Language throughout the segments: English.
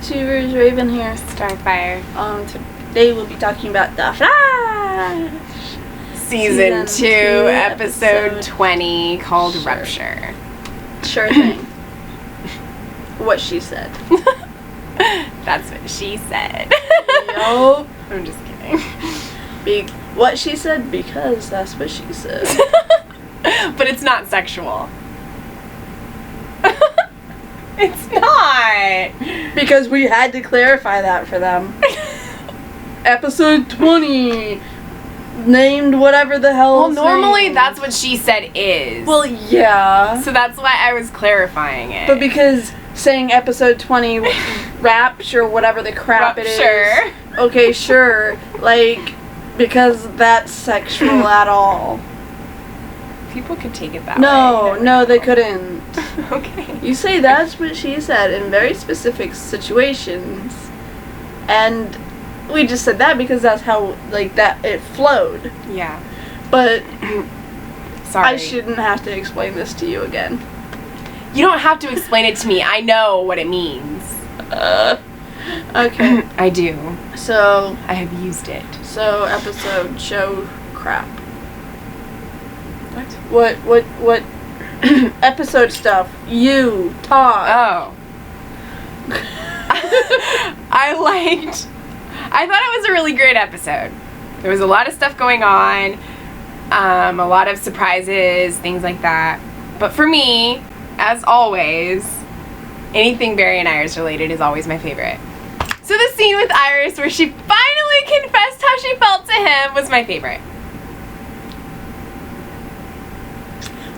YouTubers, Raven here. Starfire. Today we'll be talking about The Flash. Season 2, episode 20, called Rupture. Sure thing. What she said. That's what she said. Nope. I'm just kidding. What she said because that's what she said. But it's not sexual. It's not. Because we had to clarify that for them. Episode 20. Named whatever the hell. Well, normally that's what she said is. Well, yeah. So that's why I was clarifying it. But because saying episode 20 rapture, whatever the crap it is. Okay, sure. Like, because that's sexual at all. People could take it that way. No, they couldn't. Okay. You say that's what she said in very specific situations. And we just said that because that's how, like, that it flowed. Yeah. But sorry. I shouldn't have to explain this to you again. You don't have to explain it to me. I know what it means. Okay. I do. So I have used it. So episode show crap. What episode stuff? You talk. Oh. I thought it was a really great episode. There was a lot of stuff going on, a lot of surprises, things like that. But for me, as always, anything Barry and Iris related is always my favorite. So the scene with Iris where she finally confessed how she felt to him was my favorite.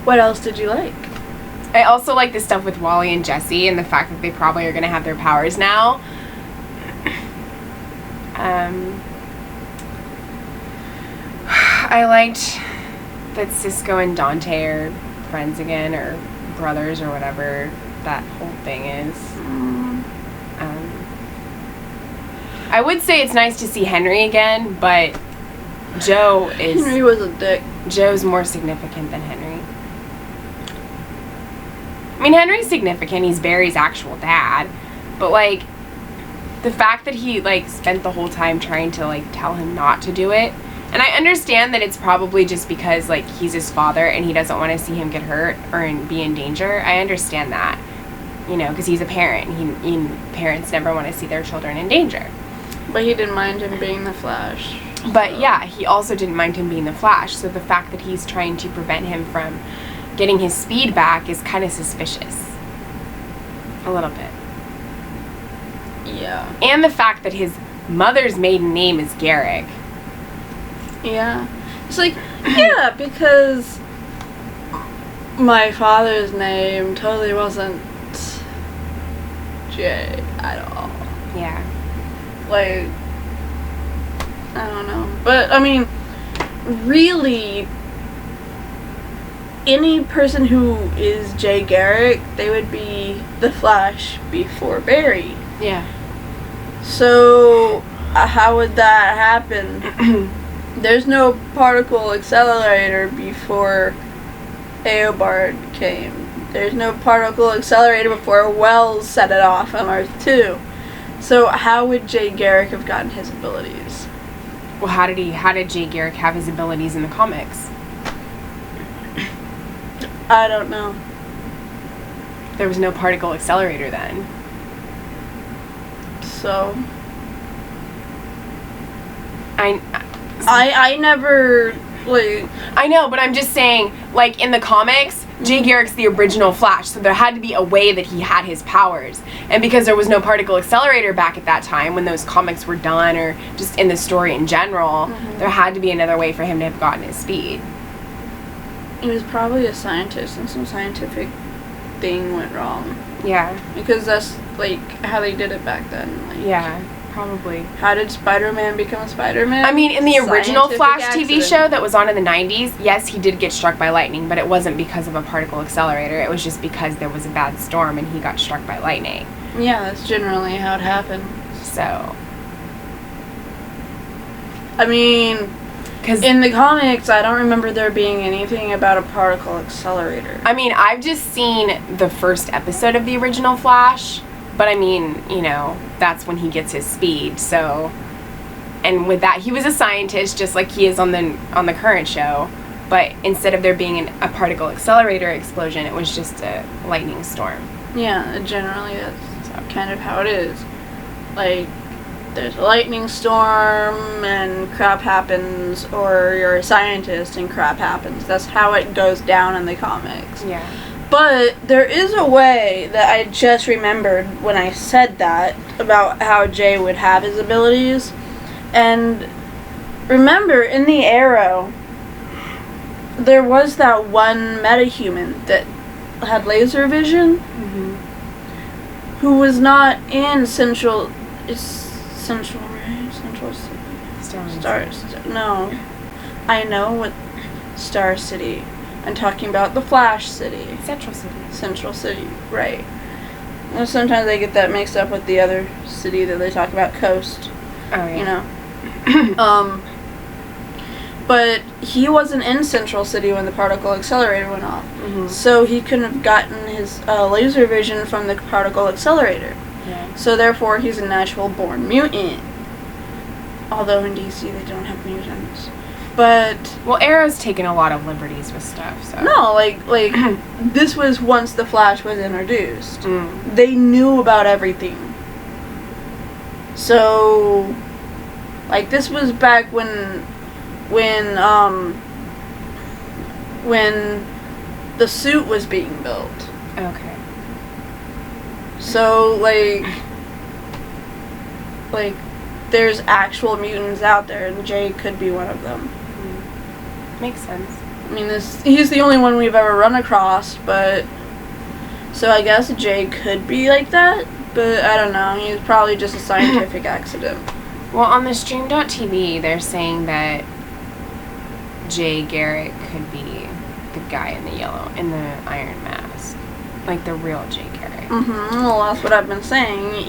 What else did you like? I also like the stuff with Wally and Jesse and the fact that they probably are going to have their powers now. I liked that Cisco and Dante are friends again, or brothers, or whatever that whole thing is. I would say it's nice to see Henry again, but Henry was a dick. Joe's more significant than Henry. I mean, Henry's significant. He's Barry's actual dad. But, like, the fact that he, like, spent the whole time trying to, like, tell him not to do it. And I understand that it's probably just because, like, he's his father and he doesn't want to see him get hurt or be in danger. I understand that. You know, because he's a parent. Parents never want to see their children in danger. But he didn't mind him being the Flash. But, yeah, he also didn't mind him being the Flash. So the fact that he's trying to prevent him from getting his speed back is kind of suspicious. A little bit. Yeah. And the fact that his mother's maiden name is Garrick. Yeah. It's like, yeah, because my father's name totally wasn't Jay at all. Yeah. Like, I don't know. But, I mean, really, any person who is Jay Garrick, they would be the Flash before Barry. Yeah. So, how would that happen? There's no particle accelerator before Eobard came. There's no particle accelerator before Wells set it off on Earth 2. So, how would Jay Garrick have gotten his abilities? Well, how did Jay Garrick have his abilities in the comics? I don't know. There was no particle accelerator then. So I never, like, I know, but I'm just saying, like, in the comics, Jay Garrick's the original Flash, so there had to be a way that he had his powers. And because there was no particle accelerator back at that time when those comics were done, or just in the story in general, there had to be another way for him to have gotten his speed. He was probably a scientist and some scientific thing went wrong. Yeah. Because that's, like, how they did it back then. Like, yeah, probably. How did Spider-Man become a Spider-Man? I mean, in the original Scientific Flash accident. TV show that was on in the 90s, yes, he did get struck by lightning, but it wasn't because of a particle accelerator. It was just because there was a bad storm and he got struck by lightning. Yeah, that's generally how it happened. So. I mean, in the comics, I don't remember there being anything about a particle accelerator. I mean, I've just seen the first episode of the original Flash, But I mean, you know, that's when he gets his speed. So, and with that, he was a scientist just like he is on the current show. But instead of there being a particle accelerator explosion, it was just a lightning storm. Yeah, generally that's kind of how it is. Like, there's a lightning storm and crap happens, or you're a scientist and crap happens. That's how it goes down in the comics. Yeah. But there is a way that I just remembered when I said that about how Jay would have his abilities. And remember, in the Arrow, there was that one metahuman that had laser vision, who was not in Central City. No. I know what Star City. I'm talking about the Flash City. Central City, right. Well, sometimes I get that mixed up with the other city that they talk about, Coast. Oh, yeah. You know. But he wasn't in Central City when the particle accelerator went off. So he couldn't have gotten his laser vision from the particle accelerator. Yeah. So therefore he's a natural born mutant. Although in DC they don't have mutants. But well, Arrow's taken a lot of liberties with stuff, so. No, like this was once the Flash was introduced. They knew about everything. So like this was back when the suit was being built. Okay. So like there's actual mutants out there, and Jay could be one of them. Makes sense. I mean, he's the only one we've ever run across, but so I guess Jay could be like that, but I don't know. He's probably just a scientific accident. Well, on the Stream.tv, they're saying that Jay Garrick could be the guy in the Iron Mask. Like the real Jay Garrick. Well, that's what I've been saying.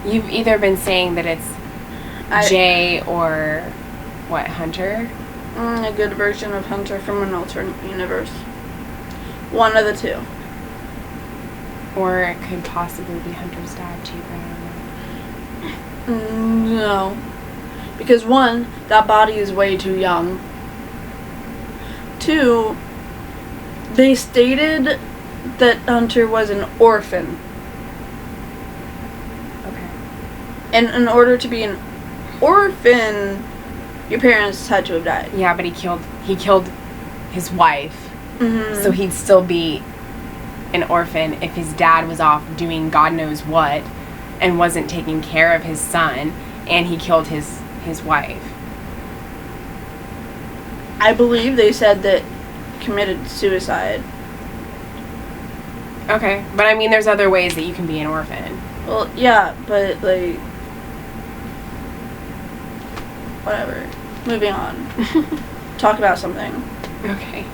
You've either been saying that it's Jay or, what, Hunter? A good version of Hunter from an alternate universe. One of the two. Or it could possibly be Hunter's dad, too, but I don't know. No. Because one, that body is way too young. Two, they stated that Hunter was an orphan. Okay. And in order to be an orphan, your parents had to have died. Yeah, but he killed his wife. So he'd still be an orphan if his dad was off doing God knows what and wasn't taking care of his son, and he killed his wife. I believe they said that committed suicide. Okay, but I mean, there's other ways that you can be an orphan. Well, yeah, but like, whatever. Moving on. Talk about something. Okay.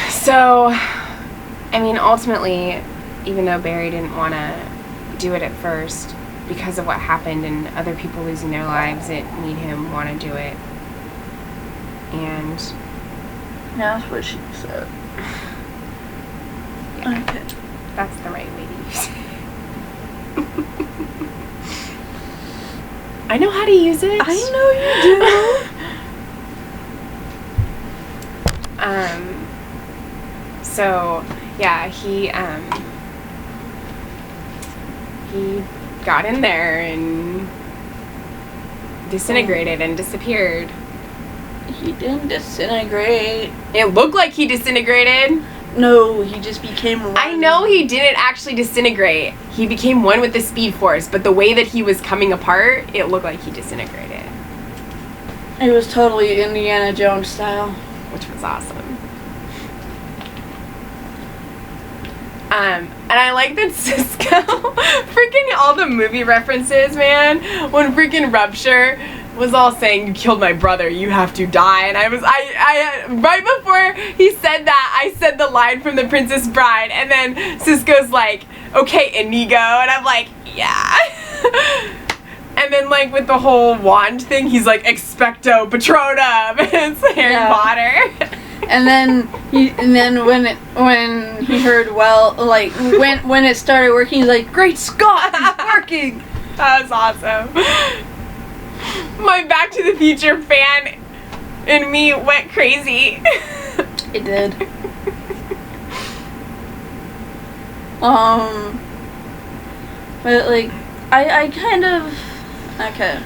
So, I mean, ultimately, even though Barry didn't want to do it at first, because of what happened and other people losing their lives, it made him want to do it. And That's what she said. yeah, Okay. that's the right way to use it. I know how to use it. I know you do. So yeah, he got in there and disintegrated and disappeared. He didn't disintegrate. It looked like he disintegrated. No, he just became one. I know he didn't actually disintegrate. He became one with the Speed Force, but the way that he was coming apart, it looked like he disintegrated. It was totally Indiana Jones style. Which was awesome. And I like that Cisco, freaking all the movie references, man. When freaking Rupture was all saying, "You killed my brother, you have to die," and I right before he said that, I said the line from The Princess Bride, and then Cisco's like, "Okay, Inigo," and I'm like, "Yeah." And then like with the whole wand thing, he's like, "Expecto Patronum," and it's Harry Potter. And then when he heard when it started working, he's like, "Great Scott, it's working!" That was awesome. My Back to the Future fan in me went crazy. It did. But like, I kind of okay.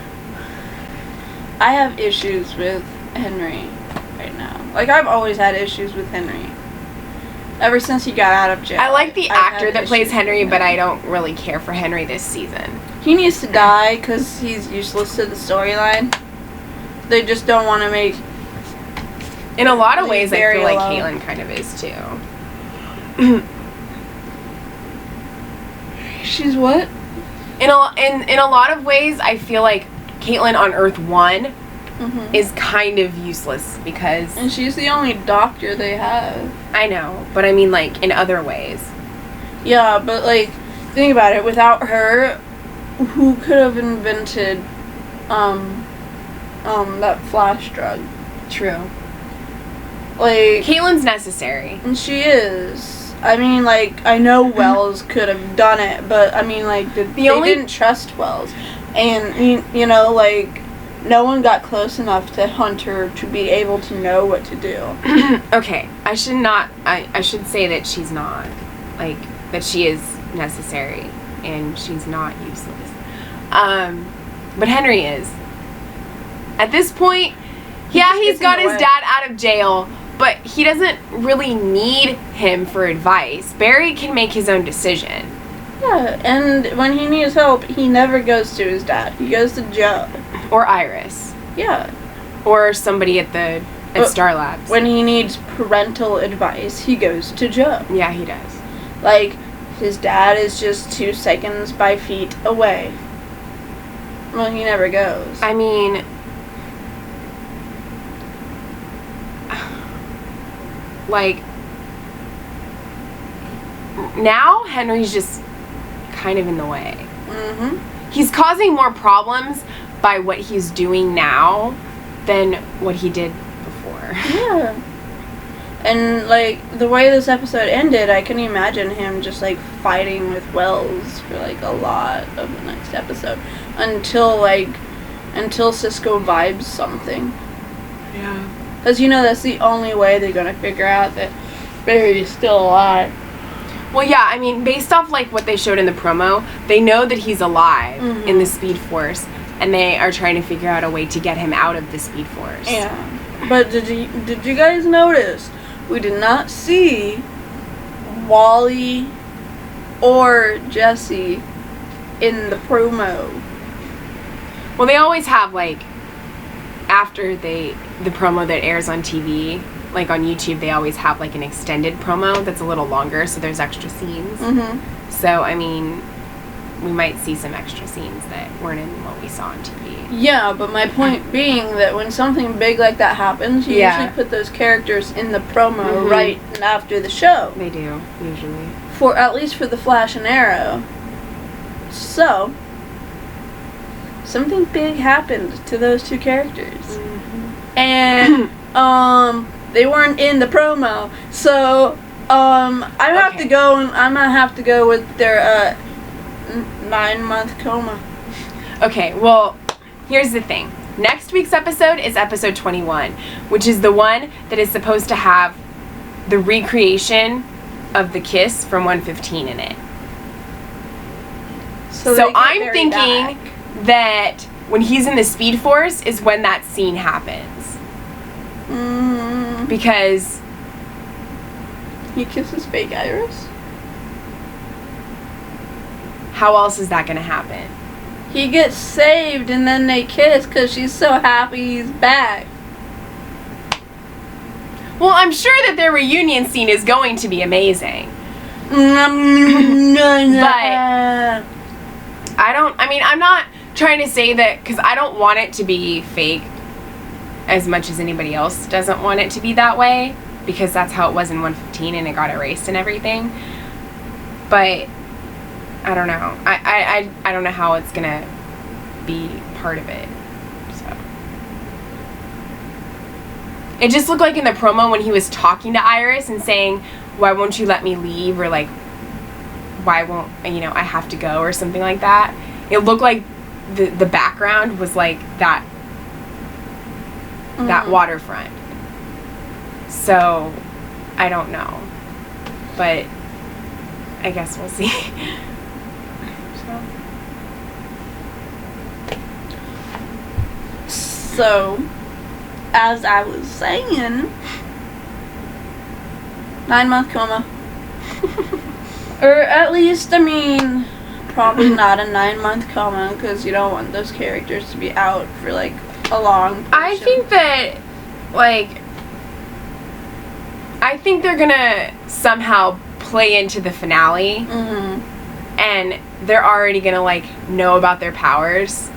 I have issues with Henry right now. Like, I've always had issues with Henry. Ever since he got out of jail. I like the I've actor had that plays issues Henry, with but him. I don't really care for Henry this season. He needs to die because he's useless to the storyline. They just don't want to make. In a lot of Leave ways, I Barry feel like alone. Caitlin kind of is too. She's what? In a lot of ways, I feel like Caitlin on Earth 1 Mm-hmm. is kind of useless because And she's the only doctor they have. I know, but I mean like in other ways. Yeah, but like, think about it. Without her, who could have invented, that flash drug? True. Like, Caitlin's necessary. and she is. I mean, like, I know Wells could have done it, but I mean, like, they didn't trust Wells, and you know, like, no one got close enough to Hunter to be able to know what to do. Okay, I should say that she's not. Like, that she is necessary and she's not useless. But Henry is. At this point, yeah, just he's gets in got the his way. dad out of jail, but he doesn't really need him for advice. Barry can make his own decision. Yeah, and when he needs help, he never goes to his dad. He goes to Joe. Or Iris. Yeah. Or somebody at But Star Labs. When he needs parental advice, he goes to Joe. Yeah, he does. Like, his dad is just 2 seconds by feet away. Well, he never goes. I mean, like, now Henry's just kind of in the way. Mm-hmm. He's causing more problems by what he's doing now than what he did before. Yeah. And, like, the way this episode ended, I can imagine him just, like, fighting with Wells for, like, a lot of the next episode. Until Cisco vibes something. Yeah. Because, you know, that's the only way they're going to figure out that Barry's still alive. Well, yeah, I mean, based off, like, what they showed in the promo, they know that he's alive in the Speed Force, and they are trying to figure out a way to get him out of the Speed Force. Yeah. But did you guys notice we did not see Wally or Jesse in the promo? Well, they always have, like, after the promo that airs on TV, like on YouTube, they always have, like, an extended promo that's a little longer, so there's extra scenes. Mm-hmm. So, I mean, we might see some extra scenes that weren't in what we saw on TV. Yeah, but my point being that when something big like that happens, you usually put those characters in the promo right after the show. They do, usually. For at least for the Flash and Arrow. So, something big happened to those two characters. And they weren't in the promo. So, I'm gonna have to go, and I'm gonna have to go with their 9-month coma. Okay, well, here's the thing. Next week's episode is episode 21, which is the one that is supposed to have the recreation of the kiss from 115 in it. So they get I'm Barry thinking back. that when he's in the Speed Force is when that scene happens. Because He kisses fake Iris? how else is that going to happen? He gets saved and then they kiss because she's so happy he's back. Well, I'm sure that their reunion scene is going to be amazing. But I'm not trying to say that because I don't want it to be fake as much as anybody else doesn't want it to be that way, because that's how it was in 115 and it got erased and everything. But I don't know. I don't know how it's gonna be part of it. So It just looked like in the promo when he was talking to Iris and saying, why won't you let me leave? Or like, why won't, I have to go or something like that. It looked like the background was like that waterfront. So, I don't know. But I guess we'll see. So, as I was saying, 9-month coma. Or at least, probably not a 9-month coma, because you don't want those characters to be out for, like, a long portion. I think that, I think they're gonna somehow play into the finale, and they're already gonna, know about their powers.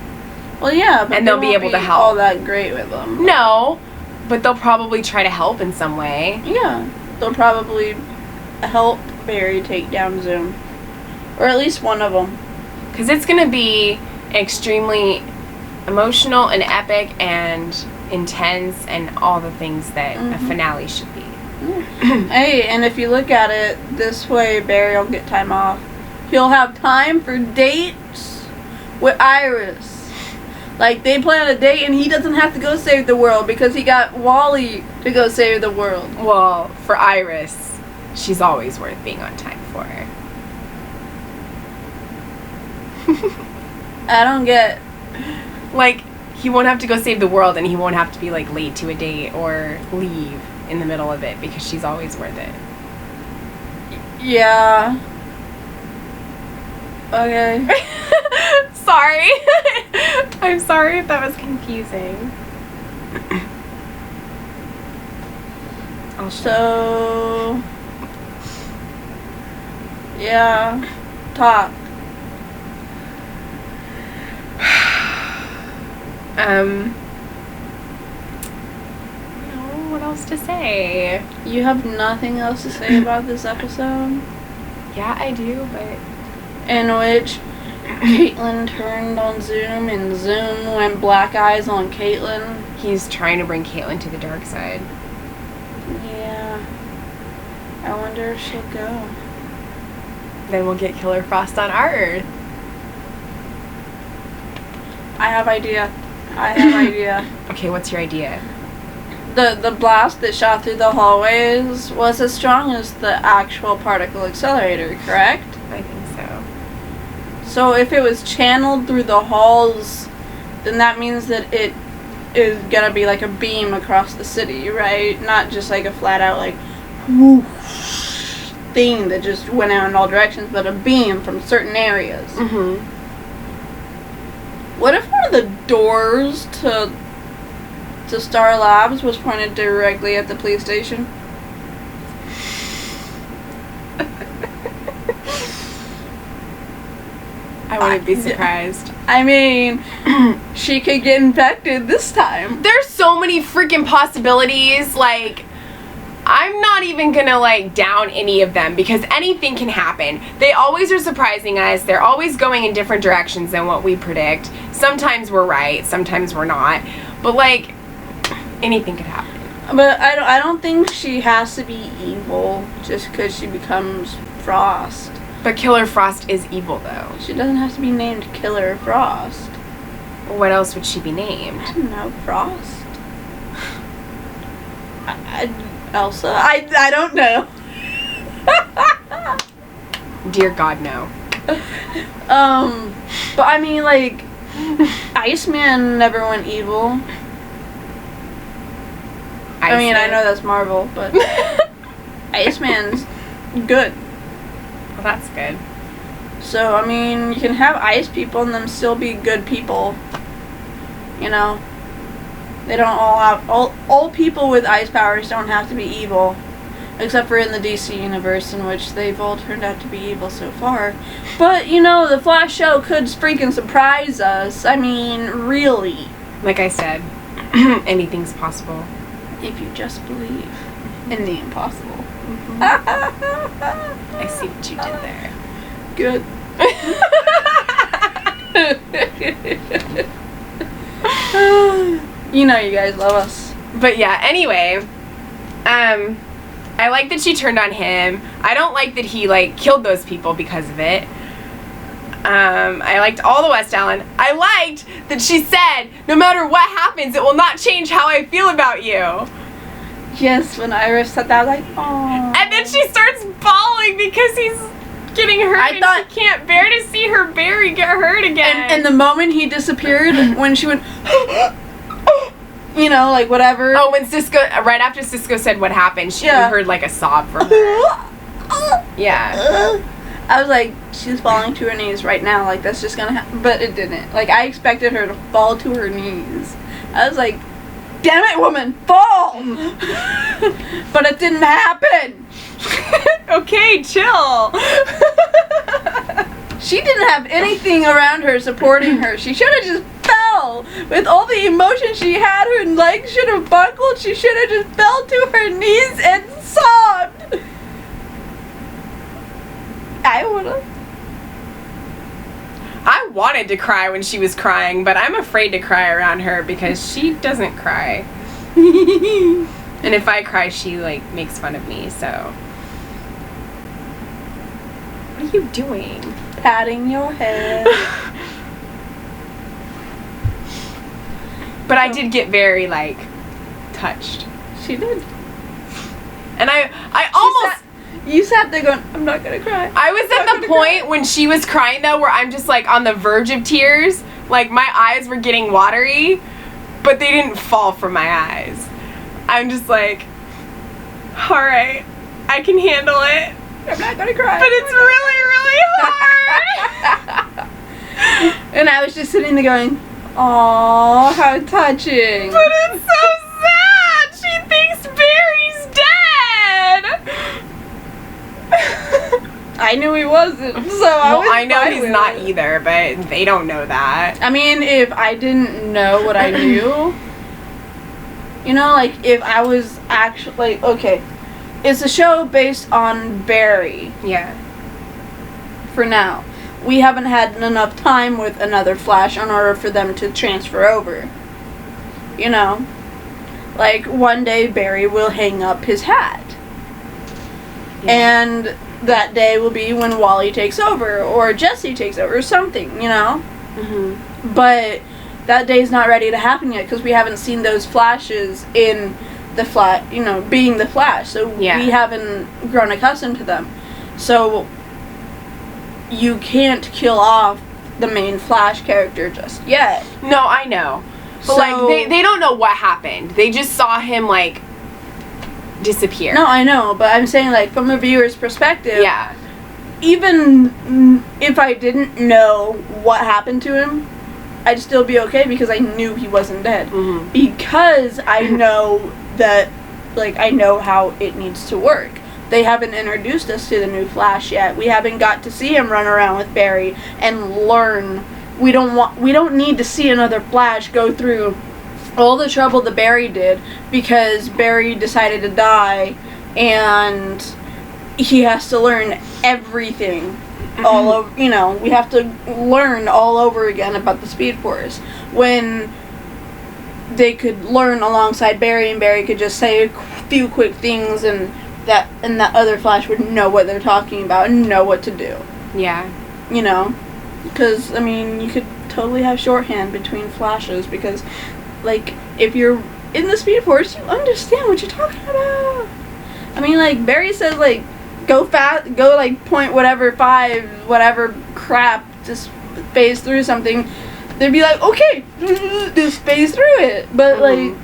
Well, yeah, but and they'll be able to help. All that great with them. No, but they'll probably try to help in some way. Yeah, they'll probably help Barry take down Zoom, or at least one of them. Because it's gonna be extremely emotional and epic and intense and all the things that a finale should be. Hey, and if you look at it this way, Barry will get time off. He'll have time for dates with Iris. Like, they plan a date and he doesn't have to go save the world because he got Wally to go save the world. Well, for Iris, she's always worth being on time for. I don't get... He won't have to go save the world and he won't have to be, late to a date or leave in the middle of it because she's always worth it. Yeah. Okay. Sorry. I'm sorry if that was confusing. So... Yeah. Talk. What else to say? You have nothing else to say about this episode? Yeah, I do, but... In which Caitlin turned on Zoom and Zoom went black eyes on Caitlin. He's trying to bring Caitlin to the dark side. Yeah. I wonder if she'll go. Then we'll get Killer Frost on our Earth. I have idea. Okay, what's your idea? The blast that shot through the hallways was as strong as the actual particle accelerator, correct? I think so. So if it was channeled through the halls, then that means that it is gonna be like a beam across the city, right? Not just like a flat out whoosh thing that just went out in all directions, but a beam from certain areas. What if one of the doors to Star Labs was pointed directly at the police station? I wouldn't be surprised. She could get infected this time. There's so many freaking possibilities. I'm not even gonna down any of them because anything can happen. They always are surprising us. They're always going in different directions than what we predict. Sometimes we're right, sometimes we're not. But anything could happen. But I don't think she has to be evil just because she becomes Frost. But Killer Frost is evil, though. She doesn't have to be named Killer Frost. What else would she be named? I don't know, Frost? Elsa? I don't know. Dear God, no. But Iceman never went evil. Iceman? I know that's Marvel, but Iceman's good. Well, that's good. So, you can have ice people and them still be good people. They don't all have... All people with ice powers don't have to be evil. Except for in the DC universe, in which they've all turned out to be evil so far. But, the Flash show could freaking surprise us. Really. Like I said, anything's possible. If you just believe in the impossible. I see what you did there. Good. You guys love us. But yeah, anyway, I like that she turned on him. I don't like that he, like, killed those people because of it. I liked all the West Allen. I liked that she said, no matter what happens, it will not change how I feel about you. Yes, when Iris said that, I was like, oh. And then she starts bawling because he's getting hurt I thought she can't bear to see her Barry get hurt again. And the moment he disappeared, when she went, you know, like whatever. Oh, when Cisco, right after Cisco said what happened, she heard like a sob from her. Yeah. I was like, she's falling to her knees right now. Like, that's just gonna happen. But it didn't. Like, I expected her to fall to her knees. I was like, damn it, woman, fall! But it didn't happen. Okay, chill. She didn't have anything around her supporting her. She should have just fell. With all the emotion she had, her legs should have buckled. She should have just fell to her knees and sobbed. I would have. I wanted to cry when she was crying, but I'm afraid to cry around her because she doesn't cry. And if I cry, she, like, makes fun of me, so. What are you doing? Patting your head. But I did get very, like, touched. She did. And I almost... You sat there going, I'm not gonna cry. I was at the point when she was crying, though, where I'm just, like, on the verge of tears. Like, my eyes were getting watery, but they didn't fall from my eyes. I'm just like, alright, I can handle it. I'm not gonna cry. But it's really, really hard. And I was just sitting there going, aww, how touching. But it's so sad. She thinks Barry's dead. I knew he wasn't, so I know he's not either, but they don't know that. I mean, if I didn't know what I knew, you know, like, if I was actually, like, okay, it's a show based on Barry. Yeah. For now. We haven't had enough time with another Flash in order for them to transfer over. You know? Like, one day Barry will hang up his hat. Yeah. And that day will be when Wally takes over, or Jesse takes over, or something, you know? Mm-hmm. But that day's not ready to happen yet, because we haven't seen those Flashes in the Flash, you know, being the Flash. So we haven't grown accustomed to them. So you can't kill off the main Flash character just yet. No, I know. But, so, like, they don't know what happened. They just saw him, like, disappear. No, I know, but I'm saying, like, from a viewer's perspective, yeah, even if I didn't know what happened to him, I'd still be okay because I knew he wasn't dead. Mm-hmm. Because I know that, like, I know how it needs to work. They haven't introduced us to the new Flash yet. We haven't got to see him run around with Barry and learn. We don't need to see another Flash go through all the trouble that Barry did because Barry decided to die and he has to learn everything all over, you know, we have to learn all over again about the Speed Force when they could learn alongside Barry and Barry could just say a few quick things and that other Flash would know what they're talking about and know what to do. Yeah. You know? Because, I mean, you could totally have shorthand between Flashes because, like, if you're in the Speed Force, you understand what you're talking about. I mean, like, Barry says, like, go fast, go, like, point whatever 5, whatever crap, just phase through something. They'd be like, okay, just phase through it. But, like,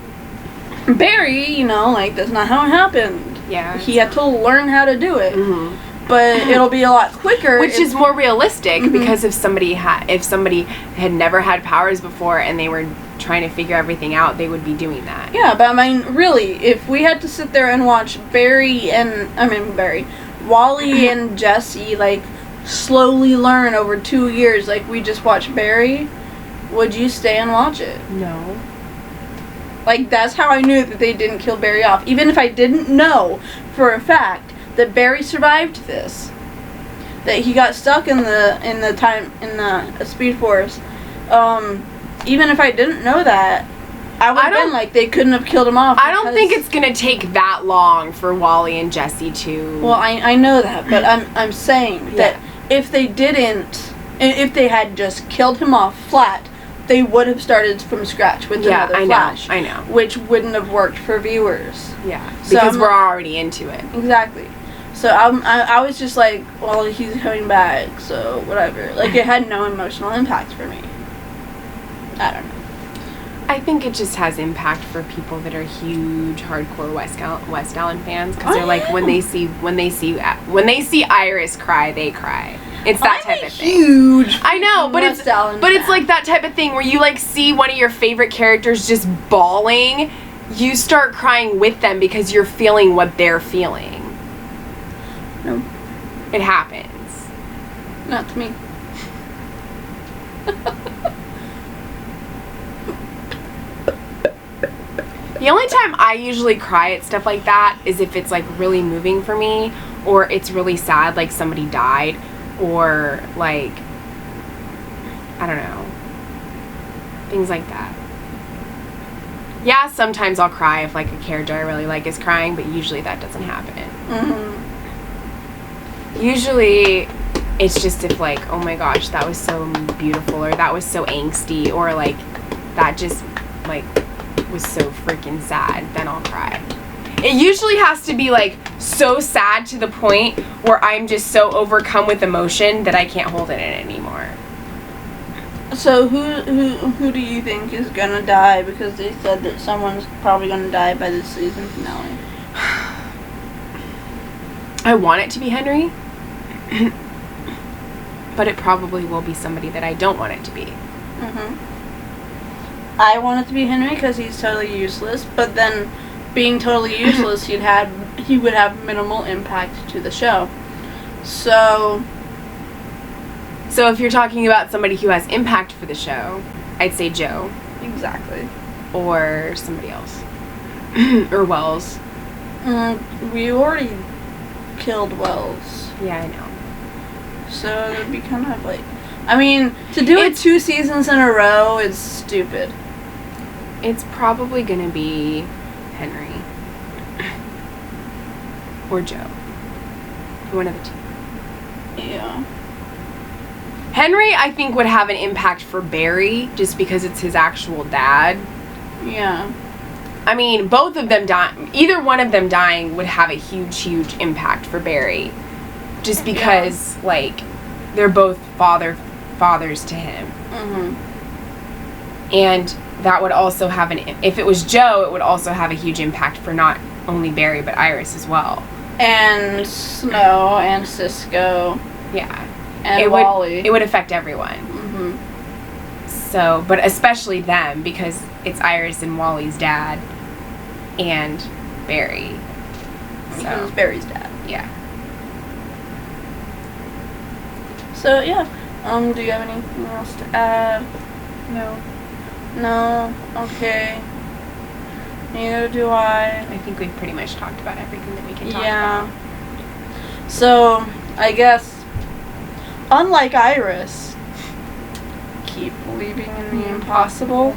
Barry, you know, like, that's not how it happened. Yeah. He had to learn how to do it. Mm-hmm. But it'll be a lot quicker. Which is more realistic because if somebody had never had powers before and they were trying to figure everything out, they would be doing that. Yeah, but I mean, really, if we had to sit there and watch Wally and Jesse, like, slowly learn over 2 years, like we just watched Barry, would you stay and watch it? No. Like, that's how I knew that they didn't kill Barry off. Even if I didn't know for a fact that Barry survived this, that he got stuck in the Speed Force. Even if I didn't know that, I would have don't- been like, they couldn't have killed him off. I don't think because- it's gonna take that long for Wally and Jesse to. Well, I know that, but I'm saying that if they didn't, if they had just killed him off flat, they would have started from scratch with yeah, another I Flash. know, I know. Which wouldn't have worked for viewers. Yeah, So because I'm- we're already into it. Exactly. So I was just like, well, he's coming back, so whatever. Like, it had no emotional impact for me. I don't know. I think it just has impact for people that are huge hardcore West Allen fans because I they're like when they see Iris cry, they cry. It's that type of thing. Huge. I know, but West Allen it's fan. like that type of thing where you like see one of your favorite characters just bawling, you start crying with them because you're feeling what they're feeling. No, It happens. not to me. The only time I usually cry at stuff like that is if it's like really moving for me or it's really sad, like somebody died, or like, I don't know, things like that. Yeah, sometimes I'll cry if like a character I really like is crying, but usually that doesn't happen. Mm-hmm. Usually it's just if like, oh my gosh, that was so beautiful, or that was so angsty, or like that just like was so freaking sad, then I'll cry. It usually has to be like so sad to the point where I'm just so overcome with emotion that I can't hold it in anymore. So who do you think is gonna die? Because they said that someone's probably gonna die by the season finale. I want it to be Henry, but it probably will be somebody that I don't want it to be. Mm-hmm. I want it to be Henry because he's totally useless, but then being totally useless, he would have minimal impact to the show. So if you're talking about somebody who has impact for the show, I'd say Joe. exactly. Or somebody else. Or Wells. We already killed Wells, Yeah, I know. so it'd be kind of like, I mean, to do it 2 seasons in a row is stupid. It's probably gonna be Henry. Or Joe. One of the two. Yeah. Henry, I think, would have an impact for Barry, just because it's his actual dad. Yeah. I mean, both of them dying, either one of them dying would have a huge, huge impact for Barry. Just because, like, they're both fathers to him. Mm-hmm. And that would also have if it was Joe, it would also have a huge impact for not only Barry, but Iris as well. And Snow and Cisco Yeah. and Wally. It would affect everyone. Mm-hmm. So, but especially them, because it's Iris and Wally's dad and Barry. Because So, Barry's dad. yeah. So yeah. Do you have anything else to add? No, No. Okay. Neither do I. I think we've pretty much talked about everything that we can talk Yeah. about. So I guess, unlike Iris, keep believing in the impossible.